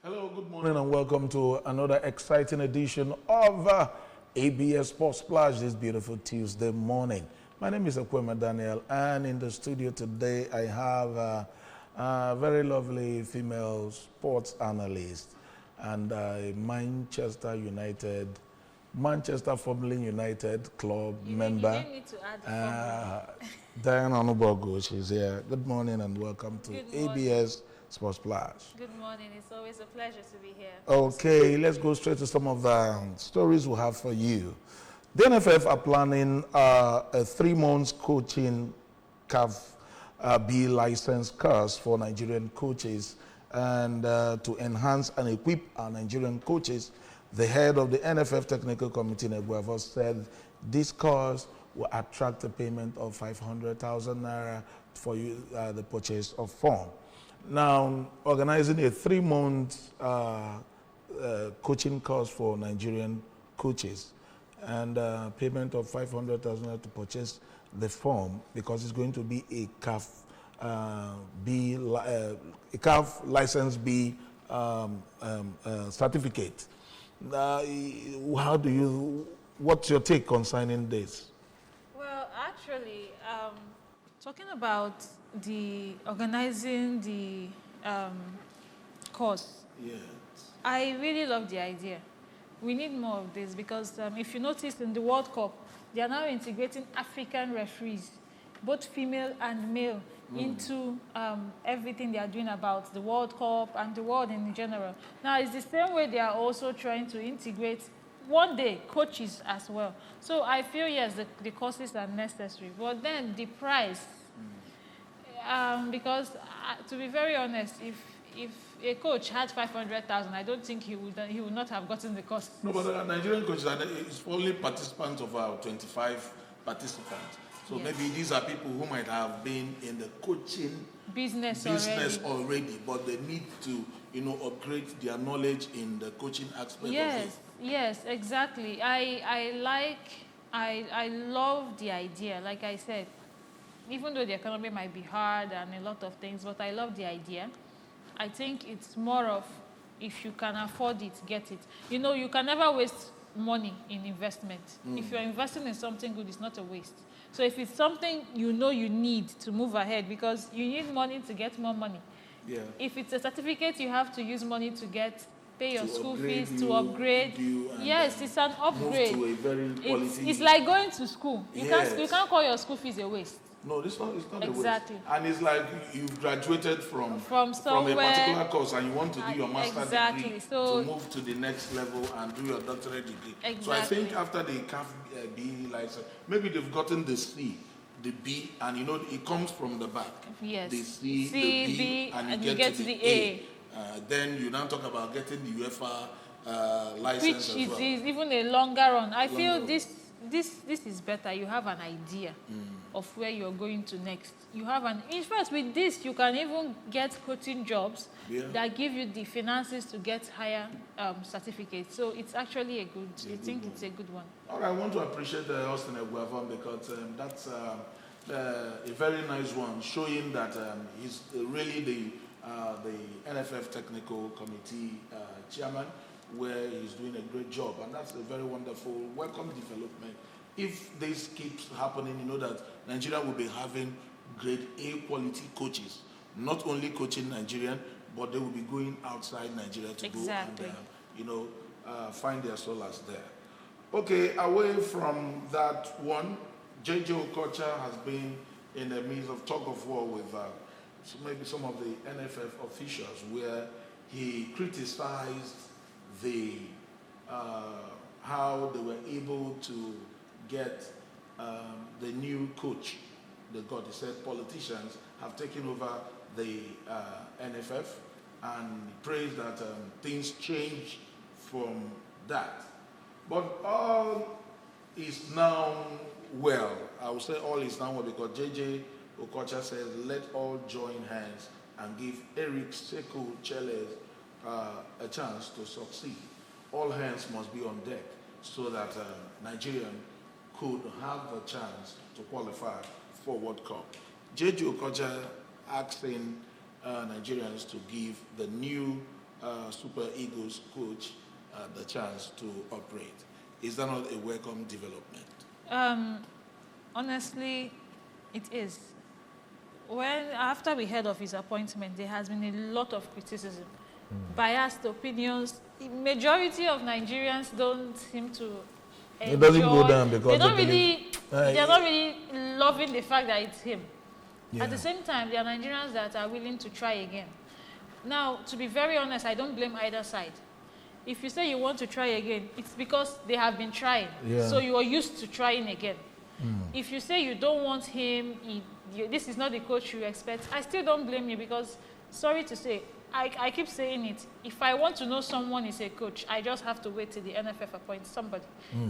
Hello, good morning, and welcome to another exciting edition of ABS Sports Splash this beautiful Tuesday morning. My name is Akwema Daniel, and in the studio today I have a very lovely female sports analyst and a Manchester Formerly United club member. You didn't need to add Diana Onubogo, she's here. Good morning and welcome to ABS Sports Splash. Good morning. It's always a pleasure to be here. Okay, let's go straight to some of the stories we have for you. The NFF are planning a 3-month coaching CAF B license course for Nigerian coaches and to enhance and equip our Nigerian coaches. The head of the NFF Technical Committee, Neguavo, said this course will attract a payment of 500,000 naira for the purchase of form. Now, organizing a 3-month coaching course for Nigerian coaches and payment of 500,000 to purchase the form because it's going to be a CAF license B certificate. What's your take concerning this? Well, actually, talking about the organizing the course, Yeah. I really love the idea. We need more of this because if you notice in the World Cup, they are now integrating African referees, both female and male, into everything they are doing about the World Cup and the world in general. Now, it's the same way they are also trying to integrate one day coaches as well. So I feel, yes, the courses are necessary. But then the price, because to be very honest, if a coach had 500,000, I don't think he would not have gotten the course. No, but the Nigerian coaches is only participants of our 25 participants. So yes, maybe these are people who might have been in the coaching business already, but they need to, upgrade their knowledge in the coaching aspect of it. Yes, exactly. I love the idea. Like I said, even though the economy might be hard and a lot of things, but I love the idea. I think it's more of if you can afford it, get it. You can never waste money in investment. If you're investing in something good, it's not a waste. So if it's something you need to move ahead, because you need money to get more money. Yeah. If it's a certificate, you have to use money to pay your school fees, to upgrade. Yes, it's an upgrade. Move to a very quality. It's like going to school. You Yes. can't call your school fees a waste. No, it's not Exactly. a waste. And it's like you've graduated from a somewhere, particular course and you want to do your master's degree to move to the next level and do your doctorate degree. Exactly. So I think after the CAF B license, maybe they've gotten the C, the B, and it comes from the back. Yes. The C, the B, and you get to the A. Then you now talk about getting the UEFA license which as well. is even a longer run. I feel this is better. You have an idea of where you're going to next. In fact, with this, you can even get coaching jobs that give you the finances to get higher certificates. So it's actually it's a good one. All right, I want to appreciate Austin Eguavon because that's a very nice one, showing that he's really the NFF Technical Committee chairman, where he's doing a great job, and that's a very wonderful, welcome development. If this keeps happening, that Nigeria will be having grade A quality coaches, not only coaching Nigerian, but they will be going outside Nigeria to go and find their solace there. Okay, away from that one, JJ Okocha has been in the midst of tug of war with maybe some of the NFF officials, where he criticized how they were able to get the new coach they got. He said politicians have taken over the NFF, and he praised that things change from that. But all is now well. I would say all is now well because JJ Okocha says, let all join hands and give Eric Sekou Cheles a chance to succeed. All hands must be on deck so that Nigerian could have a chance to qualify for World Cup. JJ Okocha asking Nigerians to give the new Super Eagles coach the chance to operate. Is that not a welcome development? Honestly, it is. After we heard of his appointment, there has been a lot of criticism, biased opinions. The majority of Nigerians don't seem to enjoy. It doesn't go down because they're not really loving the fact that it's him. Yeah. At the same time, there are Nigerians that are willing to try again. Now, to be very honest, I don't blame either side. If you say you want to try again, it's because they have been trying. Yeah. So you are used to trying again. If you say you don't want him, this is not the coach you expect, I still don't blame you because, sorry to say, I keep saying it. If I want to know someone is a coach, I just have to wait till the NFF appoints somebody.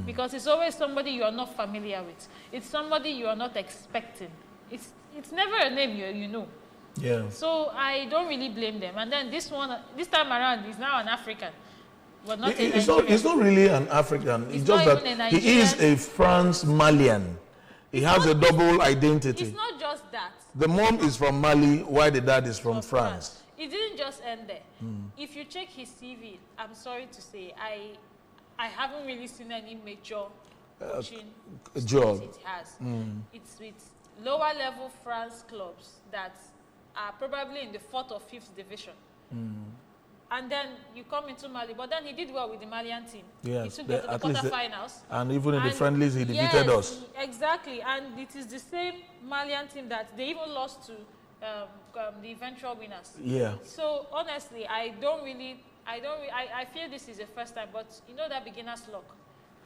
Because it's always somebody you are not familiar with. It's somebody you are not expecting. It's never a name you know. Yeah. So I don't really blame them. And then this time around, he's now an African. Well, not a Nigerian. It's not really an African. It's just not that even a he is Nigerian. a France Malian. He has a double identity. It's not just that. The mom is from Mali, while the dad is from France. It didn't just end there. If you check his CV, I'm sorry to say, I haven't really seen any major coaching job. it has. It's with lower level France clubs that are probably in the 4th or 5th division. And then you come into Mali, but then he did well with the Malian team. Yes, he took them to the quarterfinals. And even in the friendlies, he defeated us. Exactly, and it is the same Malian team that they even lost to the eventual winners. Yeah. So honestly, I feel this is the first time, but you know that beginner's luck,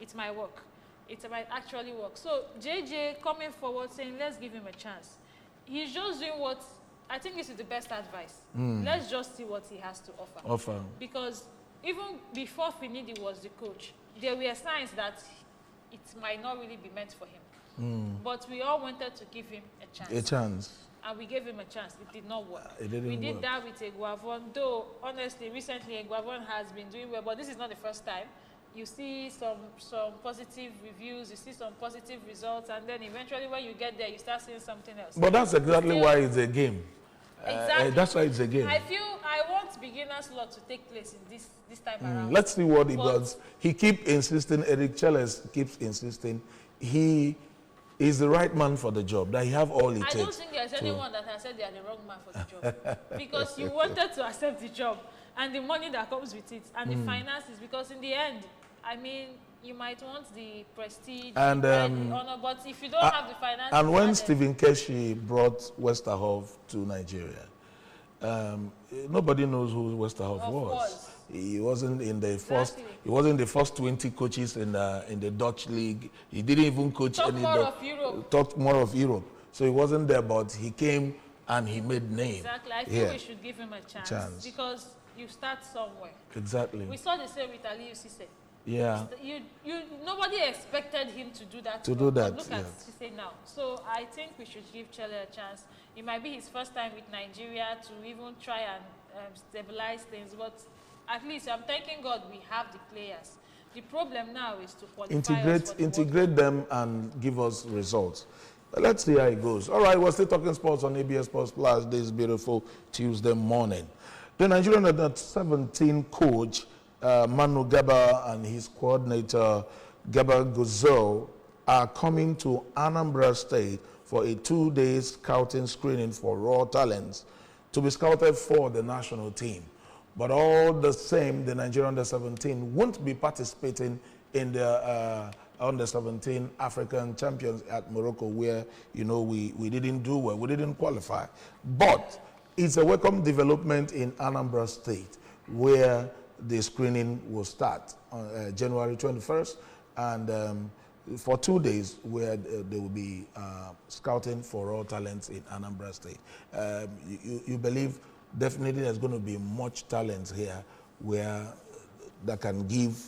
it might work. It might actually work. So JJ coming forward saying, let's give him a chance. He's just doing what, I think this is the best advice. Let's just see what he has to offer. Because even before Finidi was the coach, there were signs that it might not really be meant for him. But we all wanted to give him a chance. And we gave him a chance. It did not work. We did that with Eguavon, though honestly, recently Eguavon has been doing well, but this is not the first time. You see some positive reviews, you see some positive results, and then eventually when you get there, you start seeing something else. But that's exactly why it's a game. Exactly. That's why it's a game. I want beginner's luck to take place in this time around. Let's see what he does. He keeps insisting, Eric Cheles keeps insisting, he is the right man for the job, that he have all it takes. I don't think there's anyone that has said they are the wrong man for the job. Because you wanted to accept the job, and the money that comes with it, and the finances, because in the end, I mean, you might want the prestige and the honor, but if you don't have the finances... And when Stephen Keshi brought Westerhoff to Nigeria, nobody knows who Westerhoff was. He wasn't in the first. He wasn't the first 20 coaches in the Dutch league. He didn't even coach Talk more of Europe. So he wasn't there, but he came and he made name. Exactly. I feel we should give him a chance because you start somewhere. Exactly. We saw the same with Aliou Cisse. Yeah. Nobody expected him to do that. Look at Cisse now. So I think we should give Chelle a chance. It might be his first time with Nigeria to even try and stabilize things, but at least I'm thanking God we have the players. The problem now is to qualify integrate them and give us results. Let's see how it goes. All right, we're still talking sports on ABS Sports Plus this beautiful Tuesday morning. The Nigerian under-17 coach Manu Gaba and his coordinator Gaba Gozel are coming to Anambra State for a 2-day scouting screening for raw talents to be scouted for the national team. But all the same, the Nigerian under-17 won't be participating in the under-17 African Champions at Morocco, where, you know, we didn't do well, we didn't qualify. But it's a welcome development in Anambra State, where the screening will start on January 21st, and for 2 days, where they will be scouting for all talents in Anambra State. You believe definitely there's going to be much talent here where that can give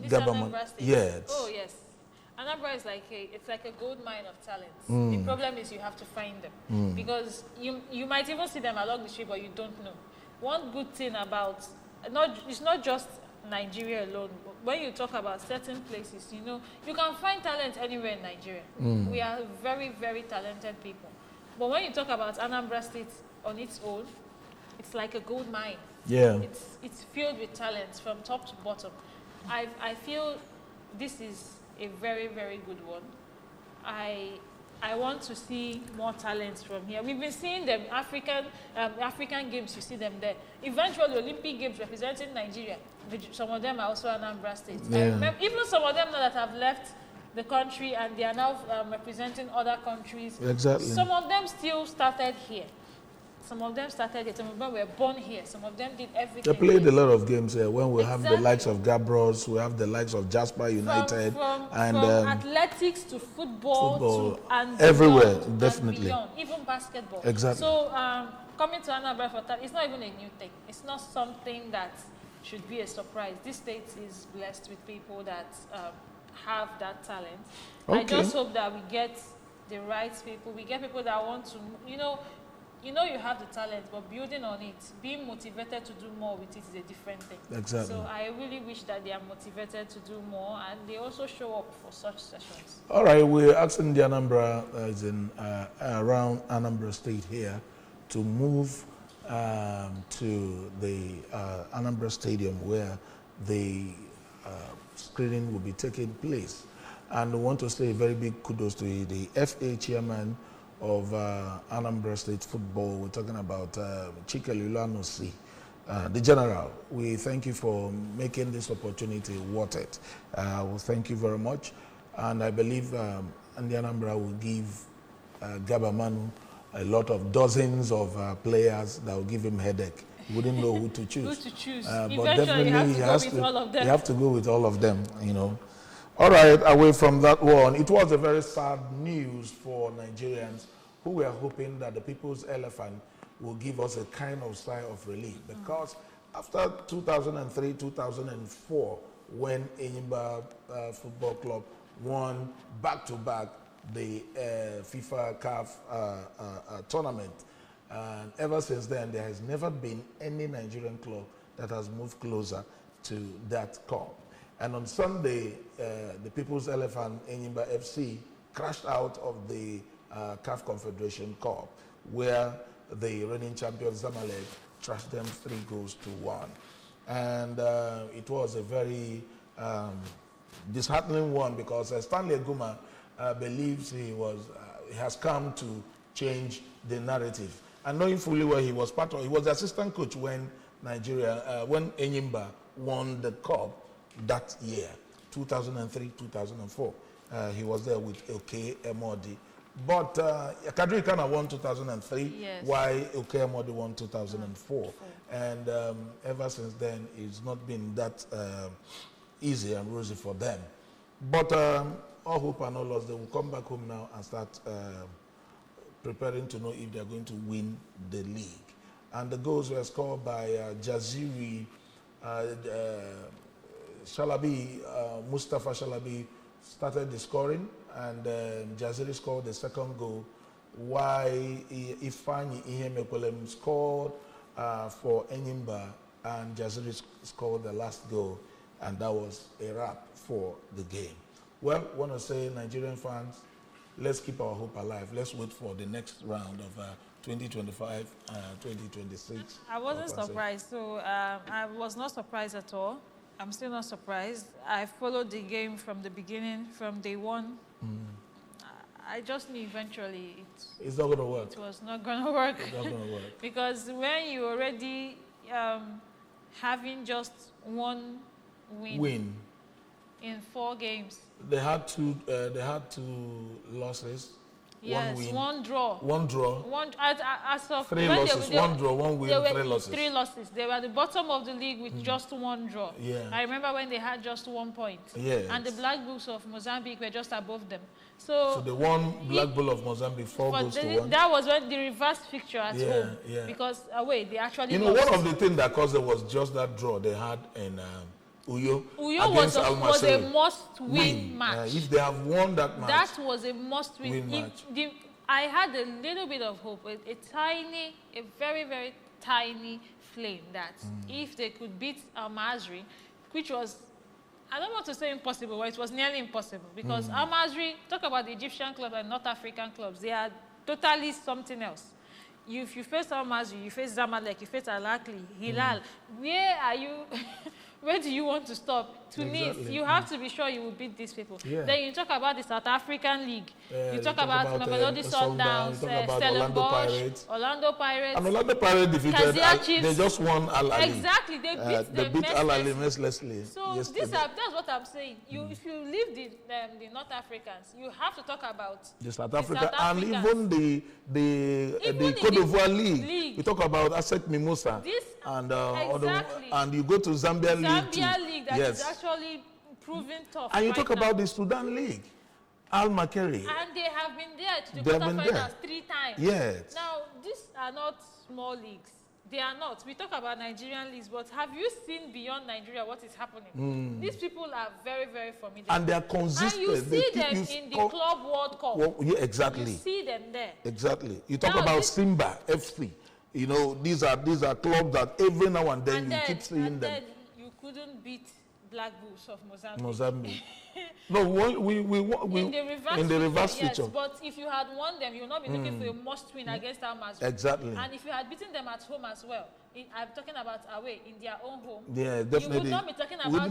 government. Yes. Oh yes, Anambra is like a gold mine of talents. The problem is you have to find them because you might even see them along the street, but you don't know. One good thing about it's not just Nigeria alone. When you talk about certain places, you know, you can find talent anywhere in Nigeria. We are very, very talented people. But when you talk about Anambra State on its own, it's like a gold mine. Yeah. It's filled with talents from top to bottom. I feel this is a very, very good one. I want to see more talents from here. We've been seeing them, African games, you see them there. Eventually, Olympic games representing Nigeria. Some of them are also Anambra State. Yeah. I remember, even some of them now that have left the country and they are now representing other countries. Exactly. Some of them still started here. Some of them started here. Some of them were born here. Some of them did everything. They played here. a lot of games here. When we have the Exactly. likes of Gabros, we have the likes of Jasper United, From and athletics to football, football, to and everywhere, beyond, definitely. and beyond, even basketball. Exactly. So coming to Anambra for that, it's not even a new thing. It's not something that should be a surprise. This state is blessed with people that have that talent. Okay. I just hope that we get the right people. We get people that want to, you have the talent, but building on it, being motivated to do more with it is a different thing. Exactly. So I really wish that they are motivated to do more and they also show up for such sessions. All right, we're asking the Anambra, as in around Anambra State here, to move to the Anambra Stadium where the screening will be taking place. And we want to say a very big kudos to the FA chairman of Anambra State Football. We're talking about Chikelulanosi, the general. We thank you for making this opportunity worth it. We thank you very much. And I believe Andy Anambra will give Gabamanu a lot of dozens of players that will give him headache. He wouldn't know who to choose. Who to choose. But Eventually, definitely you have to go with all of them. You have to go with all of them, All right, away from that one, it was a very sad news for Nigerians who were hoping that the People's Elephant will give us a kind of sigh of relief, because after 2003, 2004, when Anambra Football Club won back-to-back the FIFA CAF tournament, and ever since then, there has never been any Nigerian club that has moved closer to that cup. And on Sunday, the People's Elephant, Anambra FC, crashed out of the CAF Confederation Cup, where the reigning champion Zamalek trashed them 3-1. And it was a very disheartening one, because Stanley Eguma believes he has come to change the narrative. And knowing fully well he was the assistant coach when when Anambra won the cup that year, 2003, 2004. He was there with OK Emodi. But Kadri Kana won 2003, yes, while OK Emodi won 2004. And ever since then, it's not been that easy and rosy for them. But all hope and all loss, they will come back home now and start preparing to know if they're going to win the league. And the goals were scored by Jaziri Shalabi. Mustafa Shalabi started the scoring, and Jaziri scored the second goal, while Ifeanyi Ihemekwelem scored for Anambra, and Jaziri scored the last goal, and that was a wrap for the game. Well, I want to say, Nigerian fans, let's keep our hope alive. Let's wait for the next round of 2025, 2026. I wasn't surprised, so I was not surprised at all. I'm still not surprised. I followed the game from the beginning, from day one. I just knew eventually it's not going to work. It was not going to work. It's not going to work. Because when you already having just one win in 4 games. They had two losses. Yes, one win, one draw. One draw. As of 3 losses, one draw, one win, 3 losses. 3 losses. They were at the bottom of the league with just 1 draw. Yeah. I remember when they had just 1 point. Yes. And the Black Bulls of Mozambique were just above them. So they won Black Bull of Mozambique 4-1. That was when the reverse fixture at home. Yeah. Because away, they actually lost. One of the things that caused it was just that draw they had in Uyo was a must-win match. If they have won that match, that was a must-win match. I had a little bit of hope, a very, very tiny flame that if they could beat Al-Masri, which was, I don't want to say impossible, but it was nearly impossible, because Al-Masri, talk about the Egyptian clubs and North African clubs, they are totally something else. if you face Al Masry, you face Zamalek, you face Al Ahly, Hilal, where are you? Where do you want to stop? Tunis, Exactly. you have to be sure you will beat these people. Yeah. Then you talk about the South African League. You talk about Mamelodi Sundown, Sundowns, you talk about Orlando Pirates. And Orlando Pirates defeated, Kazia Chiefs. they just won Al Ahly. Exactly, they beat They them beat Al Ahly mercilessly. mercilessly. So that's what I'm saying. If you leave the North Africans, you have to talk about the South Africa and Africans. even the Cote d'Ivoire League. We talk about Asset Mimosa. And exactly. and you go to Zambia League too. Zambia League that is actually proven tough. And you right talk now. about the Sudan League, Al Makeri. And they have been there to the They have been quarterfinals there. 3 times. Yes. Now, these are not small leagues. They are not. We talk about Nigerian leagues, but have you seen beyond Nigeria what is happening? These people are very, very formidable. And they are consistent. And you see them in the Club World Cup. Well, yeah, exactly. You see them there. Exactly. You talk Now, about Simba FC. You know, these are clubs that every now and then you keep seeing them. Then you couldn't beat Black Bulls of Mozambique. Mozambique. No, we in the reverse feature. Yes, but if you had won them, you would not be looking for a must-win against Al Masry. Exactly. And if you had beaten them at home as well, I'm talking about away in their own home. Yeah, definitely. You would not be talking about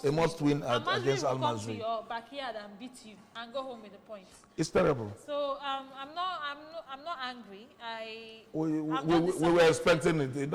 a must-win against against Al Masry. Come to Masry. your backyard and beat you and go home with the points. It's terrible. So I'm not angry. We were expecting it. We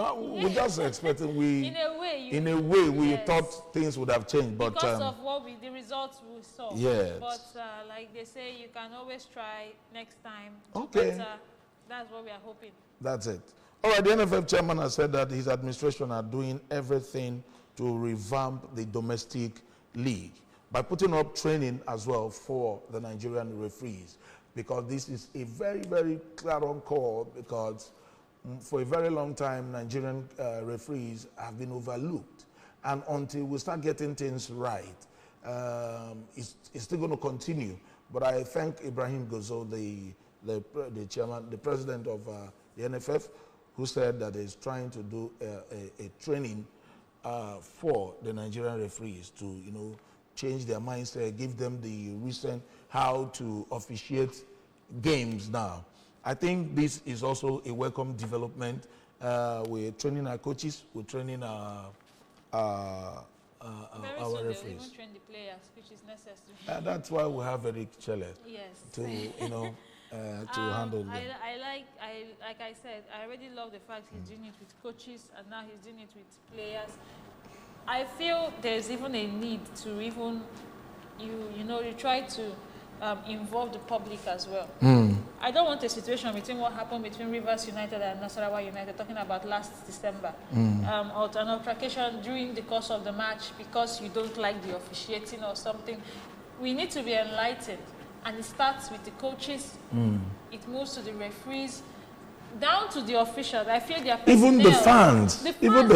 just expecting in a way we thought things would have changed, but because of the results we saw. Yes. But like they say, you can always try next time. Okay. But, that's what we are hoping. That's it. All right, the NFF chairman has said that his administration are doing everything to revamp the domestic league by putting up training as well for the Nigerian referees, because this is a very, very clarion call, because for a very long time, Nigerian referees have been overlooked. And until we start getting things right, it's still going to continue. But I thank Ibrahim Gozo, the chairman, the president of the NFF, who said that he's trying to do a training for the Nigerian referees to, change their mindset, give them the recent how to officiate games now. I think this is also a welcome development. We're training our coaches, we're training our Very soon referees. they'll even train the players, which is necessary. That's why we have Eric Chelle to, to handle them. Like I said, I already love the fact he's doing it with coaches and now he's doing it with players. I feel there's even a need to even, you try to involve the public as well. I don't want a situation between what happened between Rivers United and Nasarawa United, talking about last December, or an altercation during the course of the match because you don't like the officiating or something. We need to be enlightened, and it starts with the coaches, it moves to the referees, down to the officials. I feel their personnel, even the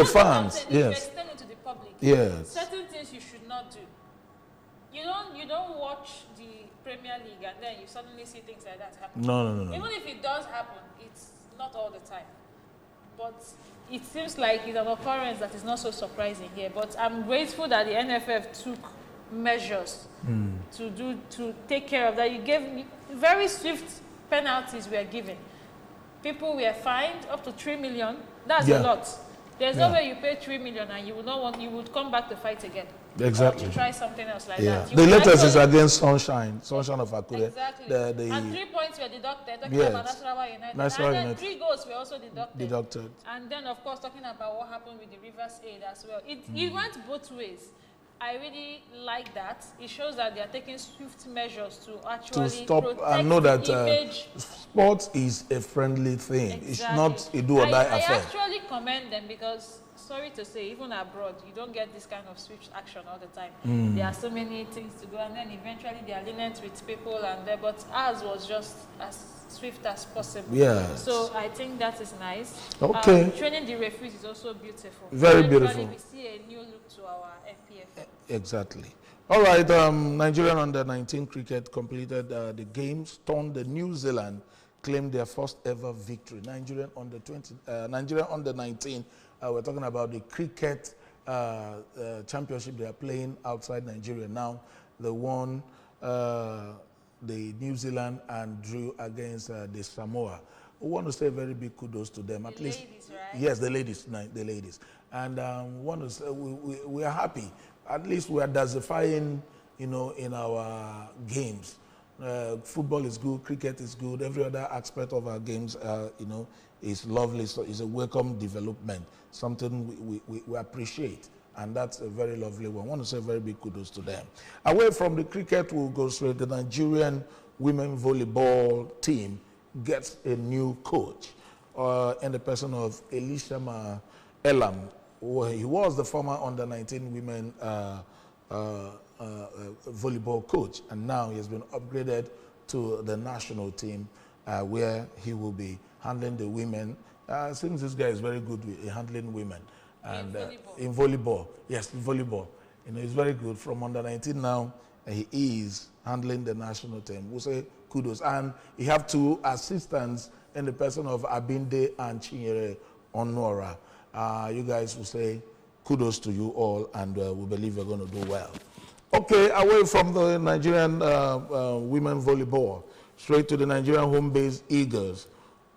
fans, yes. Yes. Extend it to the public. Yes. Certain things you should not do. You don't watch the Premier League and then you suddenly see things like that happen. No. Even if it does happen, it's not all the time. But it seems like it's an occurrence that is not so surprising here. But I'm grateful that the NFF took measures to take care of that. You gave very swift penalties were given. People were fined up to 3 million. That's a lot. There's no way you pay 3 million and you would come back to fight again. Exactly. Or to try something else like that. The latest is against Sunshine of Akure. Exactly. And 3 points were deducted, talking about Nasarawa United. Nasarawa and then 3 goals were also deducted. Deducted. And then, of course, talking about what happened with the Rivers Aid as well. It went both ways. I really like that. It shows that they are taking swift measures to actually stop protect and know that the image. Sports is a friendly thing. Exactly. It's not a do or die affair. I actually commend them because, sorry to say, even abroad, you don't get this kind of swift action all the time. There are so many things to go, and then eventually they are lenient with people, but ours was just as swift as possible. Yes. So I think that is nice. Okay. Training the referees is also beautiful. Very beautiful. We see a new look to our NPF. Exactly. All right. Nigerian under-19 cricket completed the games, turned the New Zealand, claimed their first ever victory. Nigerian under-19. We're talking about the cricket championship they are playing outside Nigeria now. They won the New Zealand and drew against the Samoa. we want to say a very big kudos to them. The ladies, right? Yes, the ladies, the ladies. And want to say we are happy. At least we are diversifying, in our games. Football is good, cricket is good, every other aspect of our games, is lovely. So it's a welcome development, something we appreciate. And that's a very lovely one. I want to say a very big kudos to them. Away from the cricket, we'll go straight to the Nigerian women volleyball team gets a new coach in the person of Elishama Elam. He was the former under-19 women volleyball coach, and now he has been upgraded to the national team where he will be handling the women. Seems this guy is very good with handling women. And in volleyball, yes, in volleyball. He's very good. From under-19 now, he is handling the national team. We'll say kudos. And he have 2 assistants in the person of Abinde and Chinyere Onora. You guys will say kudos to you all, and we believe we're going to do well. Okay, away from the Nigerian women volleyball, straight to the Nigerian home-based Eagles.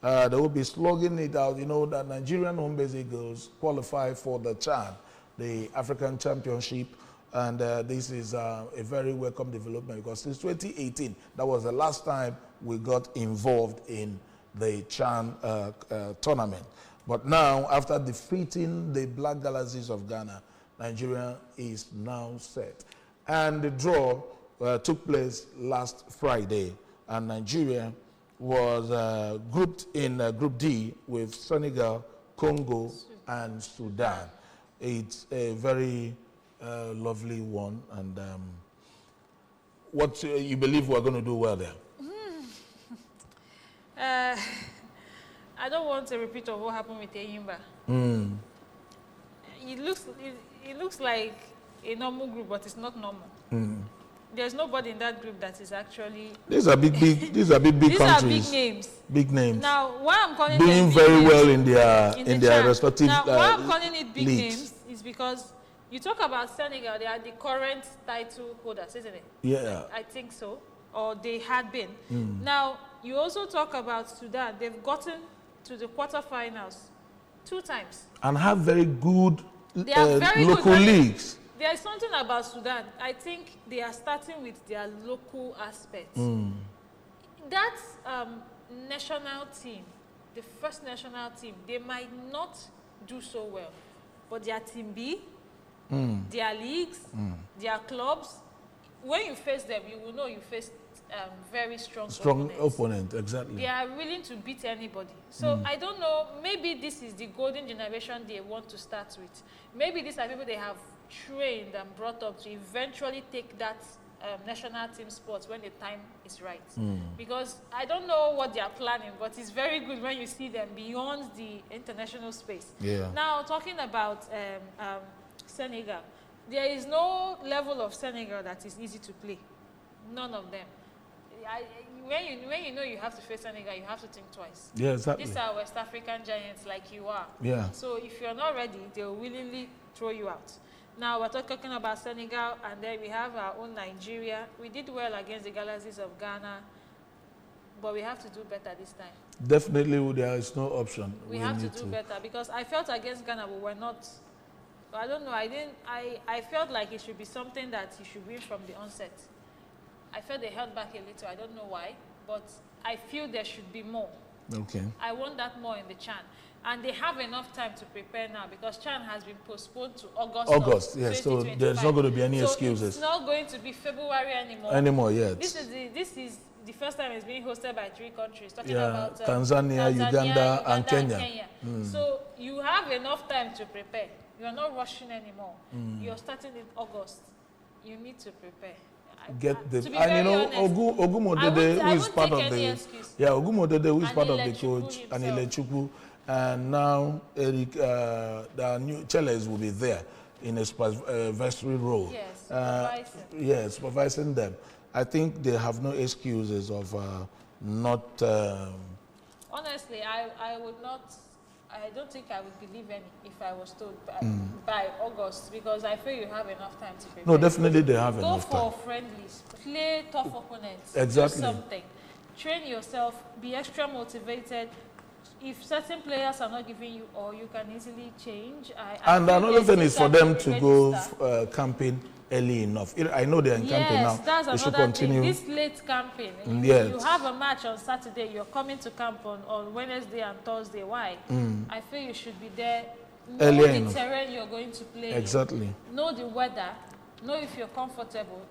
They will be slugging it out. That Nigerian home-based Eagles qualify for the CHAN, the African Championship, and this is a very welcome development because since 2018, that was the last time we got involved in the CHAN tournament. But now, after defeating the Black Galaxies of Ghana, Nigeria is now set. And the draw took place last Friday, and Nigeria was grouped in Group D with Senegal, Congo, and Sudan. It's a very lovely one, and what you believe we're going to do well there? I don't want a repeat of what happened with Eyimba. It looks like a normal group, but it's not normal. There's nobody in that group that is actually. These are big countries. These are big names. Big names. Now, why I'm calling doing them very big well names in their respective. Now, why I'm calling it big leagues. names is because you talk about Senegal. They are the current title holders, isn't it? Yeah. I think so, or they had been. Now, you also talk about Sudan. They've gotten to the quarterfinals 2 times. And have very good They are very local good. leagues. There is something about Sudan. I think they are starting with their local aspects. That national team, the first national team, they might not do so well. But their team B, their leagues, their clubs, when you face them, you will know you face very strong opponent, exactly. They are willing to beat anybody. So I don't know, maybe this is the golden generation they want to start with. Maybe these are people they have trained and brought up to eventually take that national team spot when the time is right. Because I don't know what they are planning, but it's very good when you see them beyond the international space. Yeah. Now, talking about Senegal, there is no level of Senegal that is easy to play. None of them. When you know you have to face Senegal, you have to think twice. Yeah, exactly. These are West African giants like you are. Yeah. So if you're not ready, they'll willingly throw you out. Now we're talking about Senegal, and then we have our own Nigeria. We did well against the Galaxies of Ghana, but we have to do better this time. Definitely, there is no option. We have to do better because I felt against Ghana, but we're not. I don't know. I felt like it should be something that you should win from the onset. I felt they held back a little. I don't know why, but I feel there should be more. Okay. I want that more in the CHAN. And they have enough time to prepare now because CHAN has been postponed to August yes. So there's not going to be any excuses. It's not going to be February anymore. Yes. This is the first time it's being hosted by 3 countries. Talking about Tanzania, Uganda, and Kenya. So you have enough time to prepare. You are not rushing anymore. You're starting in August. You need to prepare. Ogumodede, who is part of the Ogumodede, who is part of the coach, and Ilechukwu, and now Eric, the new Cheles will be there in a supervisory role. Yes, supervising them. I think they have no excuses of not. Honestly, I would not. I don't think I would believe any if I was told by August, because I feel you have enough time to prepare. No, definitely they have enough time. Go for friendlies, play tough opponents, exactly. do something. train yourself, be extra motivated. If certain players are not giving you all, you can easily change. And another thing is for them to go camping early enough. I know they're in camping now. Yes, that's they should another continue. thing. This late camping, you have a match on Saturday, you're coming to camp on Wednesday and Thursday. Why? I feel you should be there. Know the terrain you're going to play. Exactly. Know the weather. Know if you're comfortable.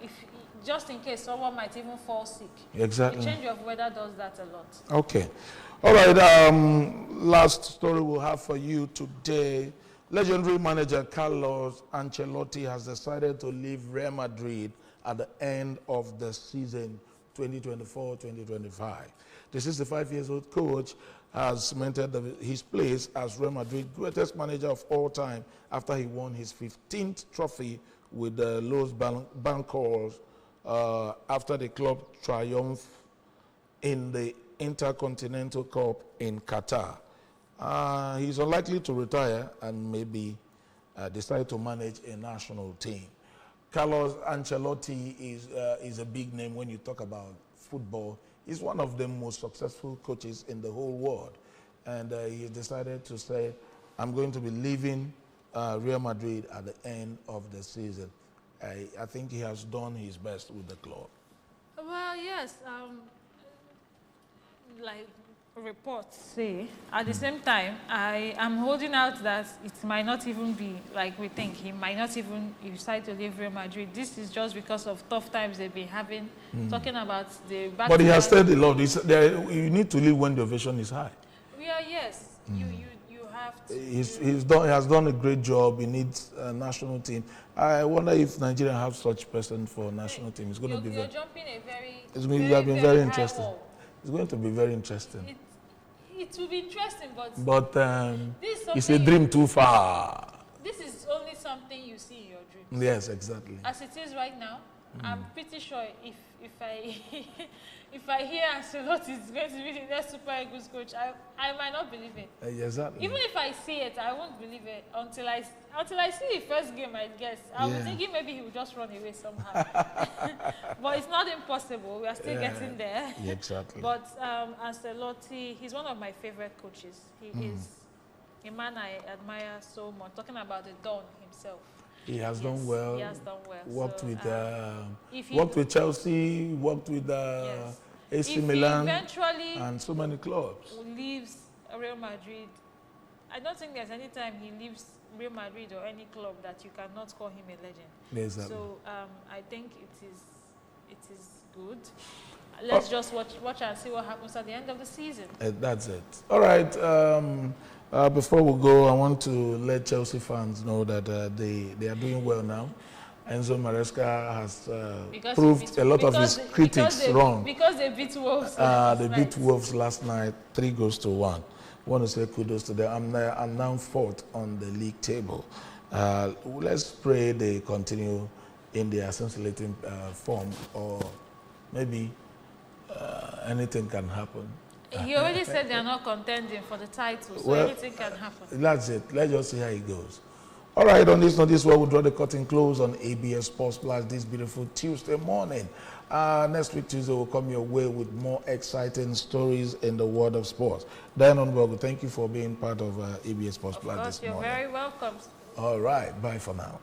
Just in case someone might even fall sick. Exactly. The change of weather does that a lot. Okay. All right. Last story we'll have for you today. Legendary manager Carlos Ancelotti has decided to leave Real Madrid at the end of the season 2024-2025. The 65-year-old coach has cemented his place as Real Madrid's greatest manager of all time after he won his 15th trophy with the Los Blancos after the club triumph in the Intercontinental Cup in Qatar. He's unlikely to retire and maybe decide to manage a national team. Carlos Ancelotti is a big name when you talk about football. He's one of the most successful coaches in the whole world. And he decided to say, I'm going to be leaving Real Madrid at the end of the season. I think he has done his best with the club. Well, yes. Like reports say, at the same time, I am holding out that it might not even be like we think. He might not even decide to leave Real Madrid. This is just because of tough times they've been having, talking about the back. But he has said a lot. You need to leave when the ovation is high. Yeah, yes. You have to. He has done a great job. He needs a national team. I wonder if Nigeria have such person for national team. It's going to be you're jumping a very. It's going to be very interesting. It's going to be very interesting. It will be interesting, but it's a dream too far. This is only something you see in your dreams. Yes, exactly. As it is right now, I'm pretty sure if I if I hear Ancelotti is going to be the next Super Eagles coach, I might not believe it. Exactly. Even if I see it, I won't believe it until I see the first game, I guess. I was thinking maybe he would just run away somehow. But it's not impossible. We are still getting there. Yeah, exactly. But Ancelotti, he's one of my favorite coaches. He is a man I admire so much. Talking about the Don himself. He has done well. He has done well. Worked with Chelsea, worked with AC Milan, and so many clubs. Leaves Real Madrid. I don't think there's any time he leaves Real Madrid or any club that you cannot call him a legend. Exactly. So I think it is good. Let's just watch and see what happens at the end of the season. That's it. All right. Before we go, I want to let Chelsea fans know that they are doing well now. Enzo Maresca has proved a lot of his critics wrong. Because they beat Wolves. They beat Wolves last night, 3-1. I want to say kudos to them. I'm now fourth on the league table. Let's pray they continue in their scintillating form, or maybe anything can happen. He already said they are not contending for the title, so anything can happen. That's it. Let's just see how it goes. All right, on this one, we'll draw the curtain close on ABS Sports Plus this beautiful Tuesday morning. Next week, Tuesday, will come your way with more exciting stories in the world of sports. Diane Onbogo, thank you for being part of ABS Sports Plus this morning. You're very welcome. All right, bye for now.